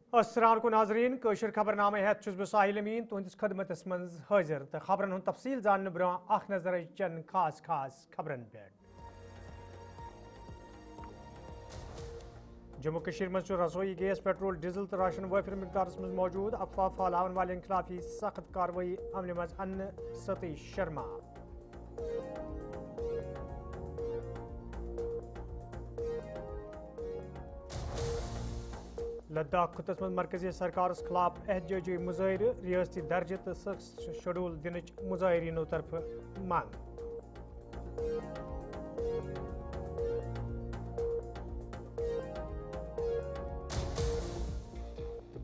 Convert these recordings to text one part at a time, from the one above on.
अस्सलाम को नाजरीन कशर खबरनामे हेत छुस बह साहिल अमीन तुहंदिस खदमतस मज हाजिर तो खबरन हुंद तफसील जानने ब्रोह अख नजर चंद खास खास खबरन पे। जम्मू कश्मीर मज रसोई गैस पेट्रोल डीजल तो राशन वाफिर मिकदारस मज मौजूद अफवाह फैलावन वाले खिलाफ सख्त कार्रवाई अमल मज अन्न सतीश शर्मा। लद्दाख खुतस मज मरकजी सरकार खिलाफ एहतजाजी मुजाहिर रियासती दर्ज तो सख्त शेड्यूल दिन मुजाहिरीनों तरफ मांग।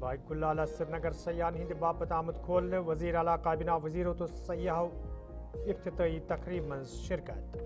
बाइकुल्ला आला श्रीनगर सयान हिंद बापत आमद खोलने वजीर आला काबिना वजीरों तो सयाह इफ्तिताई तकरीब में शिरकत।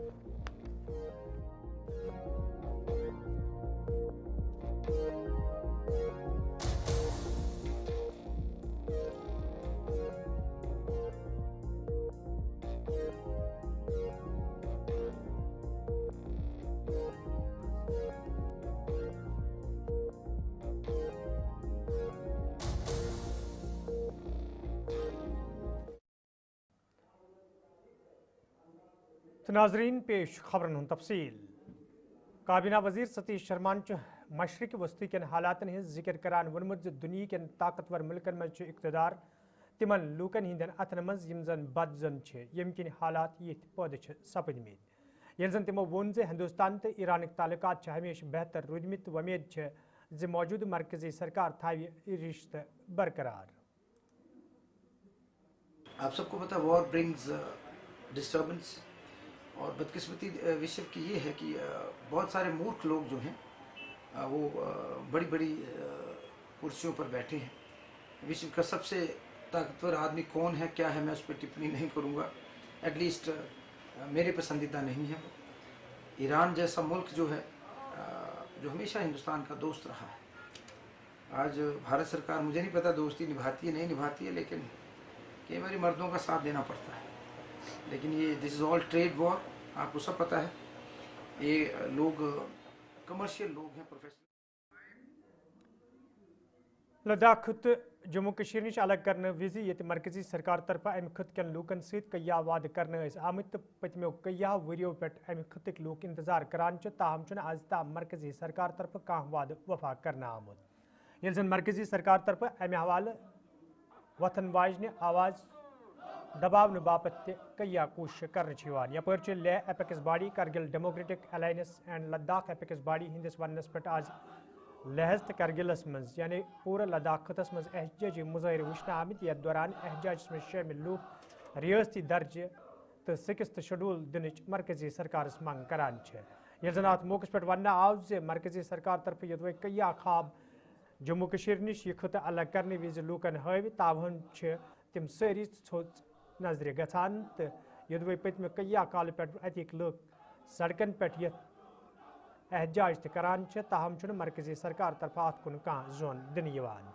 तो नाजरीन पेश खबरन हुंद तफसील। काबिना वजीर सतीश शर्मा मशरक वस्ती के हालातन हिंद जिक्र करान वोनमुत दुनिया के ताकतवर मुल्कन मज इक़्तिदार तिमन लूकन हिंदन अतन मज यम जन बद जन यम किन हालात यथ पद सपदमित ये जन तिमो वोन जे हिंदुस्तान तो ईरानिक ताल्लुकात हमेशा बेहतर रूदमित वमेद जे मौजूद मरकजी सरकार थावी रिश्ते बरकरार। आप सबको पता वॉर ब्रिंग्स डिस्टर्बेंस और बदकिस्मती विषय की ये है कि बहुत सारे मूर्ख लोग जो हैं वो बड़ी बड़ी कुर्सियों पर बैठे हैं। विश्व का सबसे ताकतवर आदमी कौन है क्या है मैं उस पर टिप्पणी नहीं करूँगा, एटलीस्ट मेरे पसंदीदा नहीं है। ईरान जैसा मुल्क जो है जो हमेशा हिंदुस्तान का दोस्त रहा है, आज भारत सरकार मुझे नहीं पता दोस्ती निभाती है नहीं निभाती है, लेकिन कई बार मर्दों का साथ देना पड़ता है। लेकिन ये this is all trade war, आपको सब पता है। ये लोग कमर्शियल लोग हैं, प्रोफेशनल। लद्दाख खुद जम्मू कश्मीर निश अलग करने विजि ये मरकजी सरकार तरफ अमि खत कन लूकन सत कया वाद करने आमत तो पतमो कया वरियो पे अमि खतक लूक इंतजार करान ताहम आज ताम मरकजी सरकार तरफ कह वाद वफा करना आमुत ये जन मरकजी सरकार तरफ अमि हवाले वतन वाजने आवाज दबाव बापत कया कोशिश कर यपर Leh Apex Body Kargil Democratic Alliance and Ladakh Apex Body हंदिस वनस पे आज लहज तो करगिलस मज यानी पूरा लद्दाख खतस मज एहतजाजी मुजाहिर वुचन आमत यथ दौरान एहतजाज में शामिल लूक रियासती दर्ज तो सिक्स शेड्यूल दिन मरकजी सरकार मंग करान ये जन अत मौके पे वन आव जे मरकजी सरकार तरफ यदि कया खाब जम्मू कश्मीर निश यह खत अलग करने विज लूकन हाव तावन तिम सारी थोच नजर गसान तो यदि पतम कया काल पे अतिक लूक सड़कन पे एहतजाज करान ताहम मरकजी सरकार तरफ अत कुन कह जोन दिन यवान।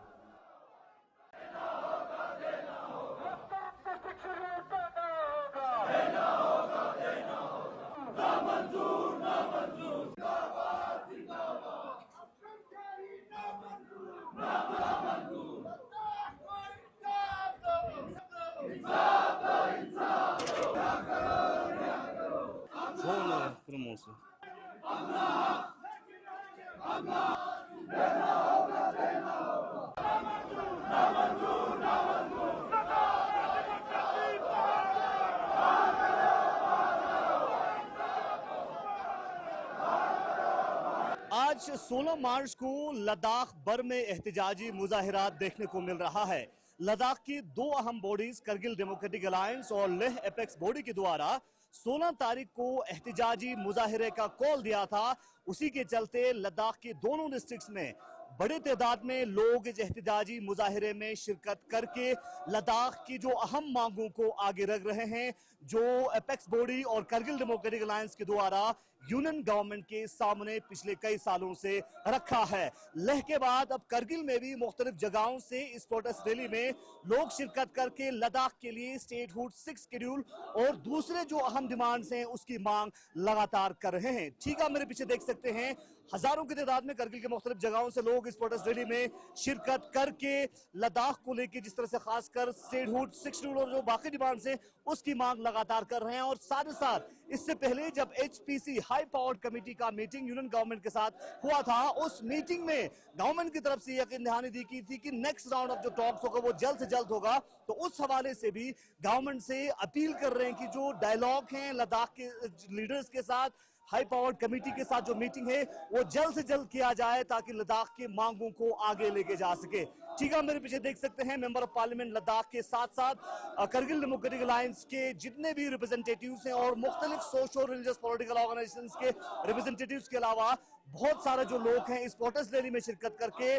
आज 16 मार्च को लद्दाख भर में एहतजाजी मुजाहिरात देखने को मिल रहा है। लद्दाख की दो अहम बॉडीज करगिल डेमोक्रेटिक अलायंस और लेह एपेक्स बॉडी के द्वारा 16 तारीख को एहतजाजी मुजाहिरे का कॉल दिया था। उसी के चलते लद्दाख के दोनों डिस्ट्रिक्ट्स में बड़े तादाद में लोग इस एहतजाजी मुजाहिरे में शिरकत करके लद्दाख की जो अहम मांगों को आगे रख रहे हैं, जो एपेक्स बॉडी और करगिल डेमोक्रेटिक अलायंस के द्वारा यूनियन गवर्नमेंट के सामने पिछले कई सालों से रखा है। लेह के बाद अब करगिल में भी मुख्तलिफ जगहों से इस प्रोटेस्ट रैली में लोग शिरकत करके लद्दाख के लिए स्टेटहुड 6 शेड्यूल और दूसरे जो अहम डिमांड्स हैं उसकी मांग लगातार कर रहे हैं। ठीक है, मेरे पीछे देख सकते सकते हैं हजारों की तादाद में करगिल के मुख्तलिफ जगहों से लोग इस प्रोटेस्ट रैली में शिरकत करके लद्दाख को लेकर जिस तरह से खासकर स्टेटहुड 6 शेड्यूल और जो बाकी डिमांड्स हैं उसकी मांग लगातार कर रहे हैं। और साथ ही साथ इससे पहले जब HPC हाई पावर्ड कमेटी का मीटिंग यूनियन गवर्नमेंट के साथ हुआ था, उस मीटिंग में गवर्नमेंट की तरफ से यकीन दहानी दी की थी कि नेक्स्ट राउंड ऑफ जो टॉक्स होगा वो जल्द से जल्द होगा। तो उस हवाले से भी गवर्नमेंट से अपील कर रहे हैं कि जो डायलॉग हैं लद्दाख के लीडर्स के साथ, हाई पावर्ड कमेटी के साथ जो मीटिंग है वो जल्द से जल्द किया जाए ताकि लद्दाख की मांगों को आगे लेके जा सके। ठीक है, मेरे पीछे देख सकते हैं मेंबर ऑफ पार्लियामेंट लद्दाख के साथ साथ करगिल डेमोक्रेटिक अलायंस के जितने भी रिप्रेजेंटेटिव्स हैं और मुख्तलिफ सोशल रिलीजियस पॉलिटिकल ऑर्गेनाइजेशंस के रिप्रेजेंटेटिव्स के अलावा बहुत सारे जो लोग हैं इस प्रोटेस्ट रैली में शिरकत करके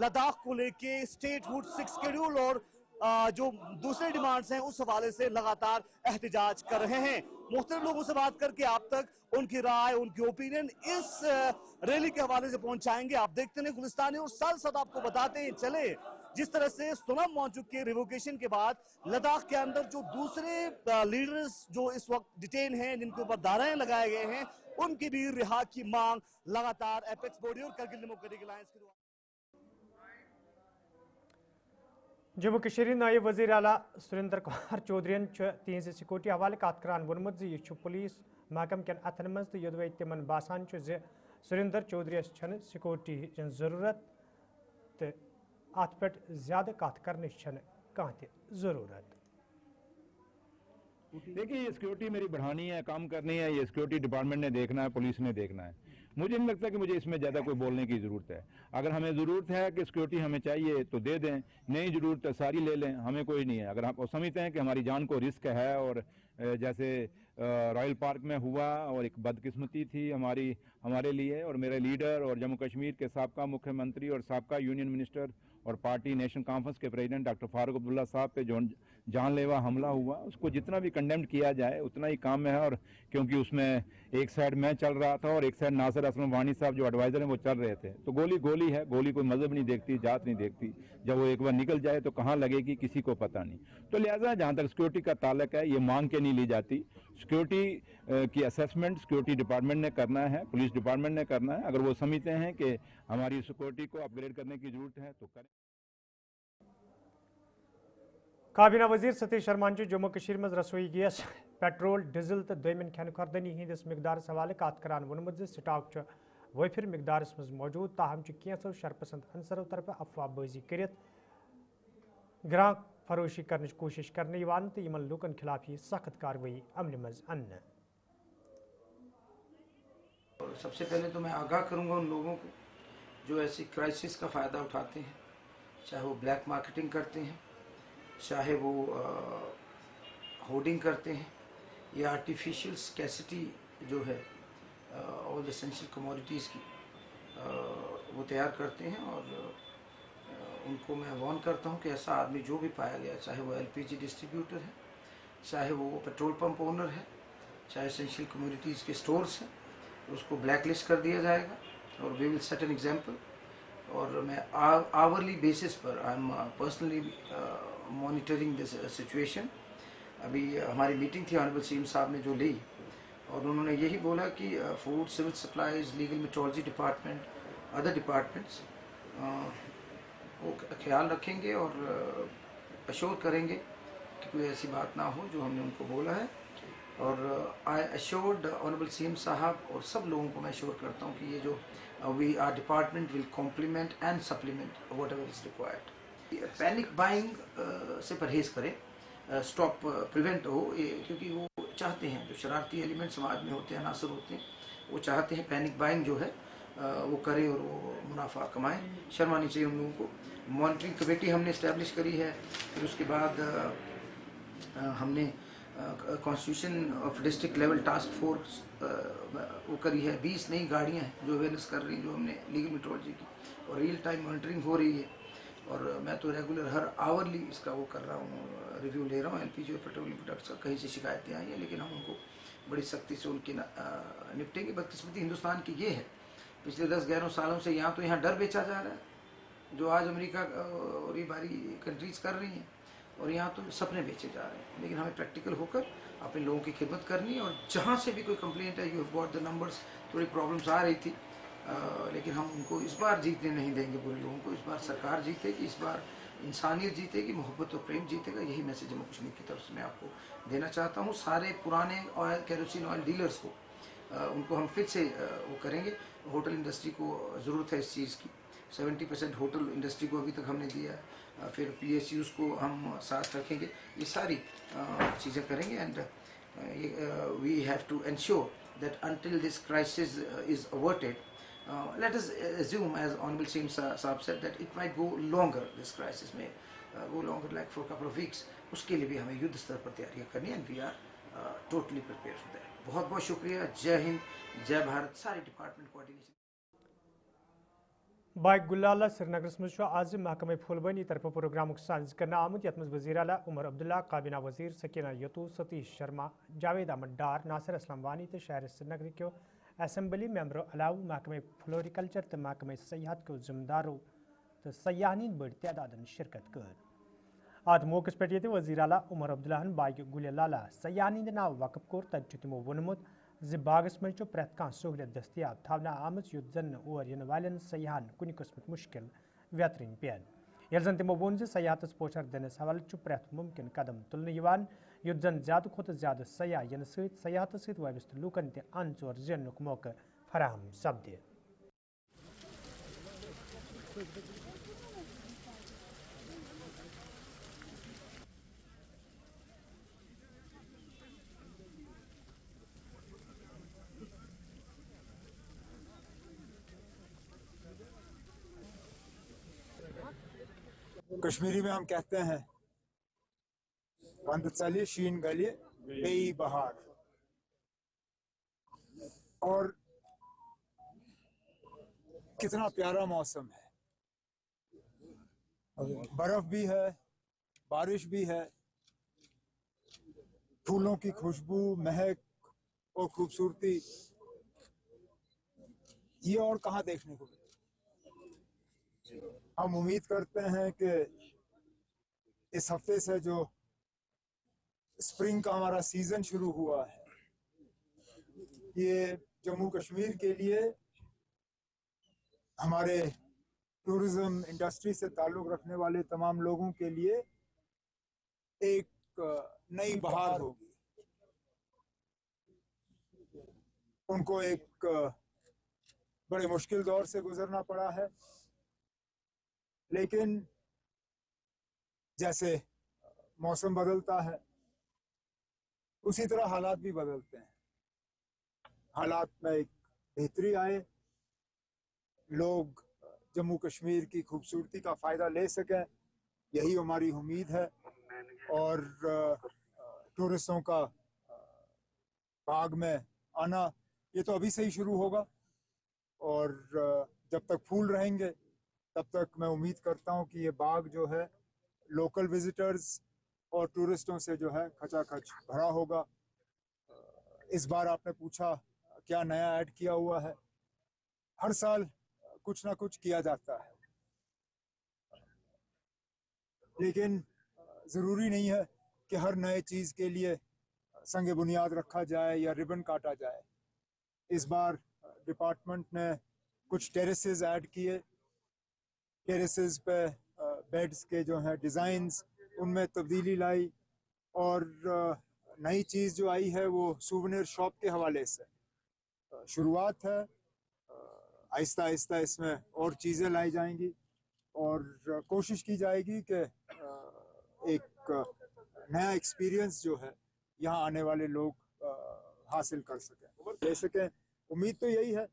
लद्दाख को लेके स्टेटहुड 6 शेड्यूल और जो दूसरे डिमांड्स हैं उस हवाले से लगातार एहतजाज कर रहे हैं। मुख्तलिफ लोगों से बात करके आप तक उनकी राय, उनकी ओपिनियन इस रैली के हवाले से पहुंचाएंगे। आप देखते हैं गुलिस्तानी और साथ साथ आपको बताते हैं चले जिस तरह से सोनम वांगचुक के रिवोकेशन के बाद लद्दाख के अंदर जो दूसरे लीडर्स जो इस वक्त डिटेन हैं, जिनके ऊपर धाराएं लगाए गए हैं, उनकी भी रिहा की मांग लगातार एपेक्स बॉडी और करगिल डेमोक्रेटिक अलायंस के द्वारा। जम्मू कश्मीर नायब वज़ीर आला सुरेंद्र कुमार चौधरी तिहज सिक्योरिटी हवाले कत करान वोनमुत यह पुलिस महकम कन अथन मज तो योदवे तिमन बासान सुरेंद्र चौधरी सिक्योरिटी जरूरत तो अत पे ज्यादा कत करने कह जरूरत। देखिए ये सिक्योरिटी मेरी बढ़ानी है, काम करनी है, ये सिक्योरिटी डिपार्टमेंट ने देखना है, पुलिस ने देखना है। मुझे नहीं लगता कि मुझे इसमें ज़्यादा कोई बोलने की ज़रूरत है। अगर हमें ज़रूरत है कि सिक्योरिटी हमें चाहिए तो दे दें, नहीं ज़रूरत है सारी ले लें, हमें कोई नहीं है। अगर आप समझते हैं कि हमारी जान को रिस्क है और जैसे रॉयल पार्क में हुआ और एक बदकिस्मती थी हमारे लिए और मेरे लीडर और जम्मू कश्मीर के साबका मुख्यमंत्री और साबका यूनियन मिनिस्टर और पार्टी नेशनल कॉन्फ्रेंस के प्रेसिडेंट डॉक्टर फारूक अब्दुल्ला साहब पे जो जानलेवा हमला हुआ उसको जितना भी कंडेम किया जाए उतना ही काम है। और क्योंकि उसमें एक साइड मैं चल रहा था और एक साइड नासिर असलम वानी साहब जो एडवाइजर हैं वो चल रहे थे, तो गोली है, गोली कोई मजहब नहीं देखती, जात नहीं देखती, जब वो एक बार निकल जाए तो कहाँ लगेगी किसी को पता नहीं। तो लिहाजा जहाँ तक सिक्योरिटी का ताल्लुक है ये मांग के नहीं ली जाती। सिक्योरिटी की असेसमेंट सिक्योरिटी डिपार्टमेंट ने करना है, पुलिस डिपार्टमेंट ने करना है। अगर वो समझते हैं कि हमारी सिक्योरिटी को अपग्रेड करने की जरूरत है तो करें। काबीना वजीर सतीश शर्मा जम्मू कश्मीर में रसोई गैस, पेट्रोल, डीजल तो दोमिन खन खुर्दनी हंदिस मिकदार हवाले कत करान वोनमुत स्टॉक वफिर मिकदारस मज मौजूद, ताहम कैंसो शरपसंद अंसरों तरफ अफवाहबाजी कर ग्राहक फरोशी करने की कोशिश करने तो इन लूकन खिलाफ ही सख्त कार्रवाई अमल मज अन्न। सबसे पहले तो मैं आगाह करूंगा उन लोगों को जो ऐसी क्राइसिस का फ़ायदा उठाते हैं, चाहे वो ब्लैक मार्केटिंग करते हैं, चाहे वो होर्डिंग करते हैं या आर्टिफिशियल स्कैसिटी जो है ऑल एसेंशियल कमोडिटीज़ की वो तैयार करते हैं। और उनको मैं वार्न करता हूं कि ऐसा आदमी जो भी पाया गया, चाहे वो LPG डिस्ट्रीब्यूटर है, चाहे वो पेट्रोल पंप ओनर है, चाहे एसेंशियल कमोडिटीज़ के स्टोर्स हैं, उसको ब्लैक लिस्ट कर दिया जाएगा और we will set an example. और मैं आवरली बेसिस पर I am personally monitoring this situation. अभी हमारी मीटिंग थी ऑनरेबल सीएम साहब ने जो ली और उन्होंने यही बोला कि food, civil supplies, legal metrology department, other departments वो ख्याल रखेंगे और अश्योर करेंगे कि कोई ऐसी बात ना हो जो हमने उनको बोला है। और आई अश्योर्ड ऑनरेबल सीएम साहब और सब लोगों को मैं अश्योर करता हूँ कि ये जो we are department will complement and supplement whatever is required. Panic buying से परहेज करें, स्टॉप प्रिवेंट हो, क्योंकि वो चाहते हैं, जो शरारती एलिमेंट समाज में होते हैं, अनासर होते हैं, वो चाहते हैं पैनिक बाइंग जो है वो करे और वो मुनाफा कमाएं। शर्मानी चाहिए उन लोगों को। मॉनिटरिंग कमेटी हमने इस्टेब्लिश करी है, फिर उसके बाद हमने constitution of district level task force वो करी है। 20 नई गाड़ियाँ हैं जो अवेयरनेस कर रही हैं, जो हमने लीगल मेट्रोलॉजी की, और रियल टाइम मॉनिटरिंग हो रही है। और मैं तो रेगुलर हर आवरली इसका वो कर रहा हूँ, रिव्यू ले रहा हूँ LPG और पेट्रोलियम प्रोडक्ट्स का। कहीं से शिकायतें आई हैं लेकिन हम उनको बड़ी सख्ती से उनकी निपटेंगे। बदकिस्मती हिंदुस्तान की ये है, पिछले 10-11 सालों से यहाँ डर बेचा जा रहा है जो आज अमेरिका और ये बारी कंट्रीज कर रही हैं, और यहाँ तो सपने बेचे जा रहे हैं। लेकिन हमें प्रैक्टिकल होकर अपने लोगों की खिदमत करनी, और जहाँ से भी कोई कंप्लेंट है, you have got the numbers, थोड़ी प्रॉब्लम्स आ रही थी, लेकिन हम उनको इस बार जीतने नहीं देंगे बुरे लोगों को। इस बार सरकार जीतेगी, इस बार इंसानियत जीतेगी, मोहब्बत और प्रेम जीतेगा। यही मैसेज जम्मू कश्मीर की तरफ से मैं आपको देना चाहता हूँ। सारे पुराने ऑयल, केरोसिन ऑयल डीलर्स को उनको हम फिर से वो करेंगे। होटल इंडस्ट्री को ज़रूरत है इस चीज़ की, 70% होटल इंडस्ट्री को अभी तक हमने दिया है, फिर PSUs को हम साथ रखेंगे, ये सारी चीज़ें करेंगे। And we have to ensure that until this crisis is averted, let us assume, as Honorable Singh Saab said, that it might go longer. This crisis may go longer, like for a couple of weeks. उसके लिए भी हमें युद्ध स्तर पर तैयारियां करनी है, and we are totally prepared for that. बहुत बहुत शुक्रिया। जय हिंद, जय भारत। सारे डिपार्टमेंट कोऑर्डिनेशन। बाइक गुलाला श्रीनगर मज आज महकमे फुलबनी तरफ प्रोग्राम साज कर आमुत यत वज़ीर आला उमर अब्दुल्ला, काबीना वज़ीर सकीना यतू, सतीश शर्मा, जावेद अहमद डार, नासिर असलम वानी तो शहर श्रीनगर के असम्बली मेंबरों अलावा महकमे फ्लोरिकल्चर तो महकमे सयाहत के जिम्मेदारों तो सयाहनीन बड़ तादाद शिरकत कर। आज मौके पे ये वज़ीर आला उमर अब्दुल्ला बाइक गुलाला सयाहनीन नाव वक़फ कोर तब तमो वोनमुत बागस मज प्रत कह सहूलियत दस्तियाब थवना आमज युत जन और इन वालन सयाहन कुन किस्मक मुश्किल व्यतरन पेन। यल जन तमो वोन सयाहत पोचर दिनस हवाले प्रत मुमकिन कदम तुलन युत जन ज्यादा खुद ज्यादा सयाह इन सयाहत सत वाबस्त लूकन ते अंच और जेनुक मौका फराहम सपदे। कश्मीरी में हम कहते हैं वंदचली शीन गली बेई बहार, और कितना प्यारा मौसम है। बर्फ भी है, बारिश भी है, फूलों की खुशबू, महक और खूबसूरती, ये और कहाँ देखने को मिले। हम उम्मीद करते हैं कि इस हफ्ते से जो स्प्रिंग का हमारा सीजन शुरू हुआ है, ये जम्मू कश्मीर के लिए, हमारे टूरिज्म इंडस्ट्री से ताल्लुक़ रखने वाले तमाम लोगों के लिए एक नई बहार होगी। उनको एक बड़े मुश्किल दौर से गुजरना पड़ा है, लेकिन जैसे मौसम बदलता है उसी तरह हालात भी बदलते हैं। हालात में एक बेहतरी आए, लोग जम्मू कश्मीर की खूबसूरती का फ़ायदा ले सकें, यही हमारी उम्मीद है। और टूरिस्टों का बाग में आना ये तो अभी से ही शुरू होगा, और जब तक फूल रहेंगे तब तक मैं उम्मीद करता हूँ कि ये बाग जो है लोकल विजिटर्स और टूरिस्टों से जो है खचाखच भरा होगा। इस बार आपने पूछा क्या नया ऐड किया हुआ है। हर साल कुछ ना कुछ किया जाता है, लेकिन ज़रूरी नहीं है कि हर नए चीज़ के लिए संग बुनियाद रखा जाए या रिबन काटा जाए। इस बार डिपार्टमेंट ने कुछ टेरेसेस ऐड किए। टेरेसेस पे बेड्स के जो हैं डिज़ाइंस, उनमें तब्दीली लाई, और नई चीज़ जो आई है वो सूवनियर शॉप के हवाले से शुरुआत है। आहिस्ता आहिस्ता इसमें और चीज़ें लाई जाएंगी, और कोशिश की जाएगी कि एक नया एक्सपीरियंस जो है यहाँ आने वाले लोग हासिल कर सकें, ले सकें। उम्मीद तो यही है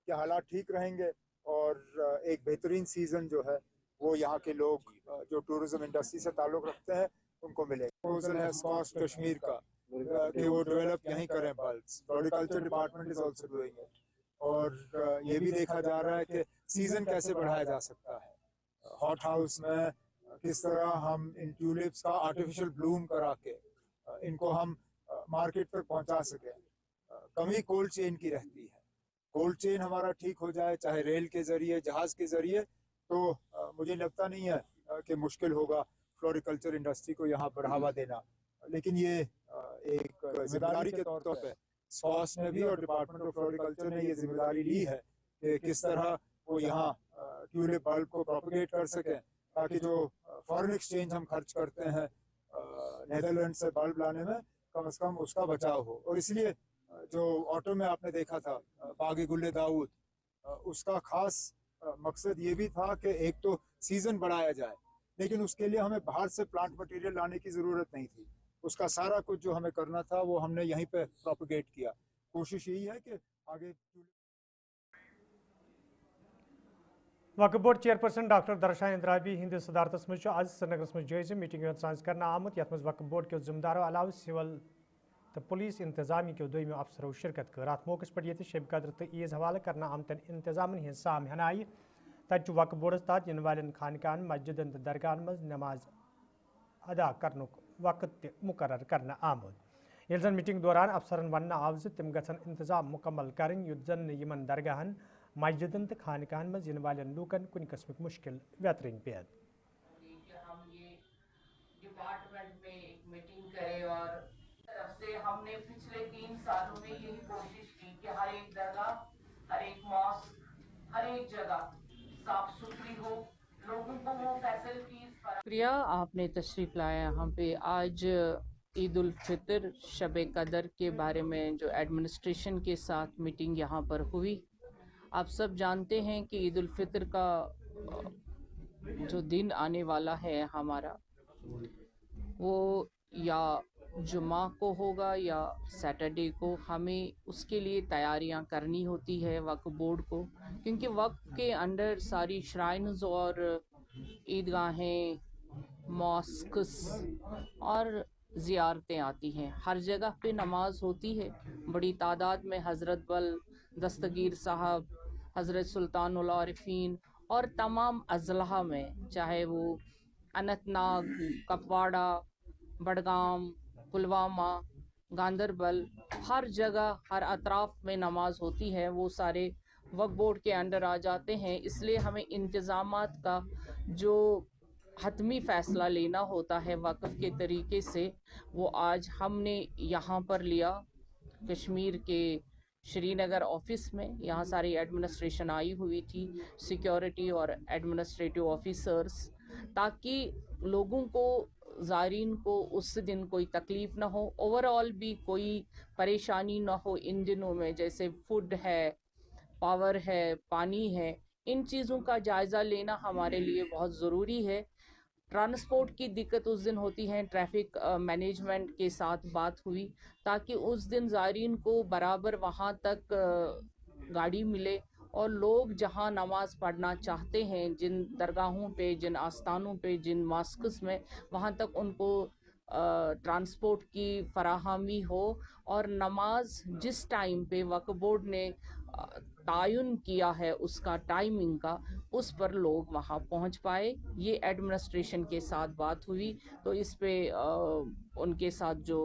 कि हालात ठीक रहेंगे और एक बेहतरीन सीज़न जो है वो यहाँ के लोग जो टूरिज्म इंडस्ट्री से ताल्लुक़ रखते हैं उनको मिलेगा। प्रपोजल है स्कॉच कश्मीर का कि वो डेवलप यहीं करें bulbs. Floriculture department is also doing it, और ये भी देखा जा रहा है कि सीज़न कैसे बढ़ाया जा सकता है। हॉट हाउस में किस तरह हम इन ट्यूलिप्स का आर्टिफिशियल ब्लूम करा के इनको हम मार्केट तक पहुंचा सकें। कमी कोल्ड चेन की रहती है। कोल्ड चेन हमारा ठीक हो जाए, चाहे रेल के ज़रिए, जहाज़ के ज़रिए, तो मुझे लगता नहीं है कि मुश्किल होगा फ्लोरिकल्चर इंडस्ट्री को यहाँ बढ़ावा देना। लेकिन ये एक जिम्मेदारी के तौर पे SPOS ने भी और डिपार्टमेंट ऑफ फ्लोरिकल्चर ने ये जिम्मेदारी ली है कि किस तरह वो यहाँ ट्यूलिप बल्ब को प्रोपगेट कर सकें, ताकि जो फॉरेन एक्सचेंज हम खर्च करते हैं नीदरलैंड से बल्ब लाने में, कम से कम उसका बचाव हो। और इसलिए जो ऑटो में आपने देखा था बागी गुल्ले दाऊद, उसका खास मकसद ये भी था कि एक तो सीजन बढ़ाया जाए, लेकिन उसके लिए हमें बाहर से प्लांट मटेरियल लाने की ज़रूरत नहीं थी। उसका सारा कुछ जो हमें करना था वो हमने यहीं पे प्रोपगेट किया। कोशिश यही है कि आगे वक्फ बोर्ड चेयरपर्सन डॉक्टर दरशाह इंद्राबी हिंद सदारत मज आज श्रीनगर में जायज़ मीटिंग साज कर आमुत, यथ वक्फ बोर्ड के जिम्मेदारों अलावा सिविल तो पुलिस इंतजामी के दोयमो अफसरों शिरकत कर। अत मौके पर ये शब कदर तो ईज हवाले करना आमतन इंतजामन हज साम हन आई तक वक्फ बोर्डस तहत इन वाले खानकान मस्जिदन तो दरगाहन मज नमाज अदा करने वक्त मुकर्रर करना आमुद। ये जन मीटिंग दौरान अफसरन वन आव तम गन इंतजाम मुकम्मल करें युत जन यमन दरगाहन मस्जिदन तो खानकान मज इन वाले लूकन कुन किस्म मुश्किल बेहतरीन पे हम ये डिपार्टमेंट में एक मीटिंग करें और तरफ से हमने पिछले 3 सालों में यही कोशिश की कि हर एक दरगाह, हर एक मॉस्क, हर एक जगह साफ सुथरी हो, लोगों को वो फैसिलिटीज। प्रिया, आपने तशरीफ लाया यहाँ पे। आज ईद उल फितर शब कदर के बारे में जो एडमिनिस्ट्रेशन के साथ मीटिंग यहाँ पर हुई। आप सब जानते हैं कि ईद उल फितर का जो दिन आने वाला है हमारा, वो या जुमा को होगा या सैटरडे को। हमें उसके लिए तैयारियां करनी होती है वक्फ बोर्ड को, क्योंकि वक्फ के अंडर सारी श्राइन्स और ईदगाहें, मॉस्क्स और ज़ियारतें आती हैं। हर जगह पे नमाज होती है बड़ी तादाद में। हज़रत बल, दस्तगीर साहब, हज़रत सुल्तानुल आरिफीन और तमाम अज़लाहा में, चाहे वो अनंतनाग, कपवाड़ा, बडगाम, पुलवामा, गांदरबल, हर जगह हर अतराफ में नमाज होती है। वो सारे वक्फ बोर्ड के अंडर आ जाते हैं। इसलिए हमें इंतज़ामात का जो हतमी फ़ैसला लेना होता है वक्फ के तरीके से, वो आज हमने यहाँ पर लिया कश्मीर के श्रीनगर ऑफिस में। यहाँ सारी एडमिनिस्ट्रेशन आई हुई थी, सिक्योरिटी और एडमिनिस्ट्रेटिव ऑफिसर्स, ताकि लोगों को, ज़ायरीन को उस दिन कोई तकलीफ़ ना हो, ओवरऑल भी कोई परेशानी ना हो इन दिनों में। जैसे फूड है, पावर है, पानी है, इन चीज़ों का जायज़ा लेना हमारे लिए बहुत ज़रूरी है। ट्रांसपोर्ट की दिक्कत उस दिन होती है, ट्रैफिक मैनेजमेंट के साथ बात हुई ताकि उस दिन ज़ायरीन को बराबर वहाँ तक गाड़ी मिले और लोग जहाँ नमाज़ पढ़ना चाहते हैं, जिन दरगाहों पे, जिन आस्थानों पे, जिन मॉस्क्स में, वहाँ तक उनको ट्रांसपोर्ट की फराहमी हो और नमाज जिस टाइम पे वक्फ बोर्ड ने तायुन किया है उसका टाइमिंग का, उस पर लोग वहाँ पहुँच पाए। ये एडमिनिस्ट्रेशन के साथ बात हुई तो इस पे उनके साथ जो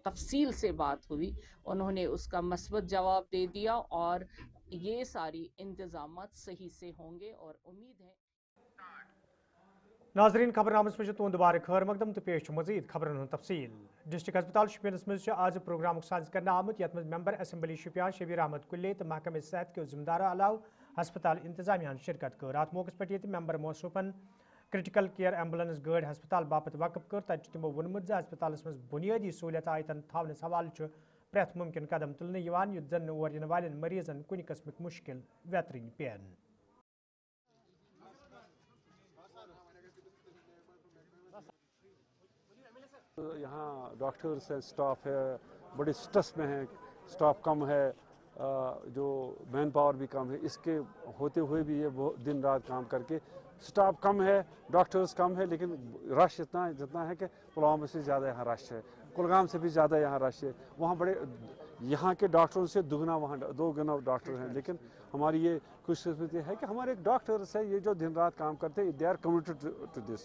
तफसील से बात हुई, उन्होंने उसका मस्बत जवाब दे दिया और ये सारी इंतजामात सही से होंगे और उम्मीद है। नाजरीन, खबरनामस में तुंद बार खैर मकदम तो पेश मजीद खबरन हूं तफसील। डिस्ट्रिक्ट अस्पताल शुपियनस मज आज प्रोग्राम साज करना आमुत, यथ मज मेंबर असम्बली शुपियान शबीर अहमद कुल्ले तो महकमे सेहत के जिम्मेदार अलाव हस्पताल इंतजामिया शिरकत कर। अत मौके पर ये मेंबर मौसूफन क्रिटिकल केयर एम्बुलेंस गाड़ी हस्पताल बापत वक्फ कर। तब तमो वोनमुत हस्पताल मज बुनियादी सहूलियत आयतन थावनस हवाले प्रेथ मुमकिन कदम तुलने युत जन और इन वाले मरीजन कुन किस्म मुश्किल बेहतरीन पेन। यहाँ डॉक्टर्स है, स्टाफ है, बड़े स्ट्रेस में है, स्टाफ कम है, जो मैन पावर भी कम है। इसके होते हुए भी ये दिन रात काम करके, स्टाफ कम है, डॉक्टर्स कम है, लेकिन रश जितना है कि पुलवामा से ज़्यादा यहाँ रश है, कुलगाम से भी ज़्यादा यहाँ रश है। वहाँ बड़े यहाँ के डॉक्टरों से दुगना वहाँ 2 गुना डॉक्टर हैं। लेकिन हमारी ये खुशकिस्मती है कि हमारे डॉक्टर्स हैं ये जो दिन रात काम करते हैं, they are committed to this.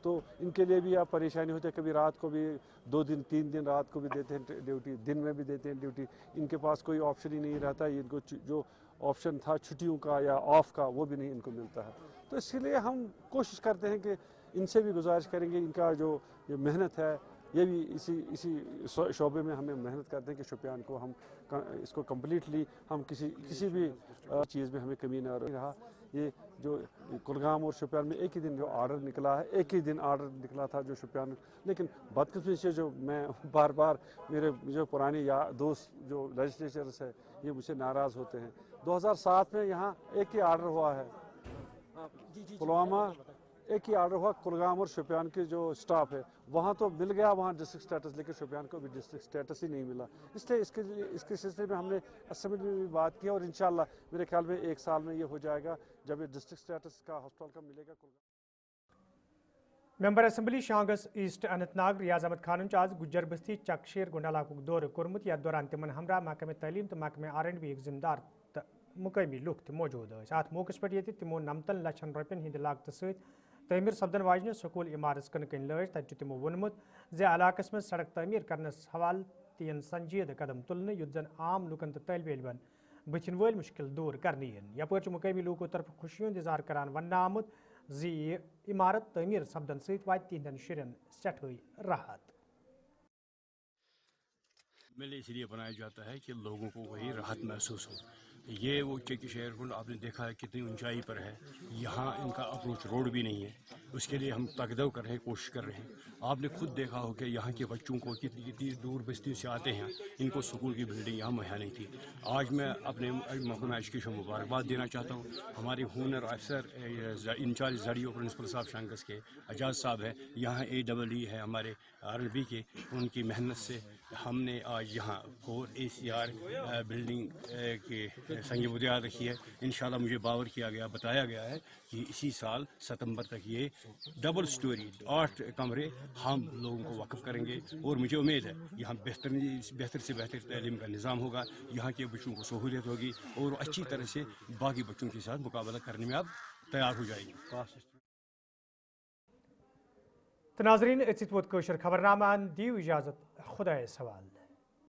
तो इनके लिए भी आप परेशानी होती है, कभी रात को भी 2 दिन 3 दिन रात को भी देते हैं ड्यूटी, दिन में भी देते हैं ड्यूटी। इनके पास कोई ऑप्शन ही नहीं रहता, इनको जो ऑप्शन था छुट्टियों का या ऑफ का वो भी नहीं इनको मिलता है। तो इसलिए हम कोशिश करते हैं कि इनसे भी गुजारिश करेंगे, इनका जो ये मेहनत है ये भी इसी शोबे में हमें मेहनत करते हैं कि शोपियान को हम इसको कम्प्लीटली हम किसी भी चीज़ में हमें कमी ना रहा। ये जो कुलगाम और शोपियान में एक ही दिन जो ऑर्डर निकला है, एक ही दिन ऑर्डर निकला था जो शोपियान, लेकिन बदकिस्मती से जो मैं बार बार मेरे जो पुराने दोस्त जो लेजिस्लेचर्स है ये मुझसे नाराज़ होते हैं। 2007 में यहाँ एक ही ऑर्डर हुआ है, पुलवामा एक ही ऑर्डर हुआ, कुलगाम और शोपियान के जो स्टाफ है वहाँ तो मिल गया वहाँ डिस्ट्रिक्ट स्टेटस, लेकिन शोपियान को भी डिस्ट्रिक्ट स्टेटस ही नहीं मिला। इसलिए इसके सिलसिले में हमने असेंबली में भी बात की और इंशाल्लाह मेरे ख्याल में 1 साल में ये हो जाएगा जब ये डिस्ट्रिक्ट स्टेटस का हॉस्पिटल का मिलेगा। मेंबर असेंबली शांगस ईस्ट अनंतनाग रियाज अहमद खान आज गुज्जर बस्ती चकशेर गुंडाला दौर कोर्मुत या दौरान तिमन हमरा महकमे तालीम तो महकमे R&B जिम्मेदार तो मुकामी लुक मौजूद अत मौके पे तिमो 19 लक्षन रुपयन हिंद लागत सहित तमीर सपदन वाजन स्कूल इमारत कन कन लज तत तिमो वोनमुत जे इलाकस में सड़क तमीर करनस हवाल तीन संजीद कदम तुलन युद्ध जन आम लुकन तो तलब इलवन बचन वल मुश्किल दूर करनी यपर मुकामी लोगों तरफ खुशियों इजहार करान वन आमुत जी इमारत तमीर सपदन सहित वात तिहदन शुरन सठई राहत। एमएलए इसलिए बनाया जाता है कि लोगों को वही राहत महसूस हो। ये वो चेकी शहर कुंड आपने देखा है कितनी ऊंचाई पर है, यहाँ इनका अप्रोच रोड भी नहीं है, उसके लिए हम तकदव कर रहे हैं, कोशिश कर रहे हैं। आपने खुद देखा हो कि यहाँ के बच्चों को कितनी दूर बस्तियों से आते हैं, इनको स्कूल की बिल्डिंग यहाँ मुहैया नहीं थी। आज मैं अपने महकमा एजुकेशन मुबारकबाद देना चाहता हूँ। हमारे हुनर अफसर इंचार्ज जड़ियो प्रिंसिपल साहब शांगस के एजाज साहब है, यहाँ AEE है हमारे R&B के, उनकी मेहनत से हमने आज यहाँ 4 ACR बिल्डिंग के संग बुनियाद रखी है। इंशाल्लाह मुझे बावर किया गया, बताया गया है कि इसी साल सितंबर तक ये डबल स्टोरी 8 कमरे हम लोगों को वक़्फ़ करेंगे और मुझे उम्मीद है यहाँ बेहतर से बेहतर तालीम का निज़ाम होगा, यहाँ के बच्चों को सहूलियत होगी और अच्छी तरह से बाकी बच्चों के साथ मुकाबला करने में आप तैयार हो जाएंगे। तो नाज़रीन खबरनामा दीव इजाज़त, खुदा सवाल।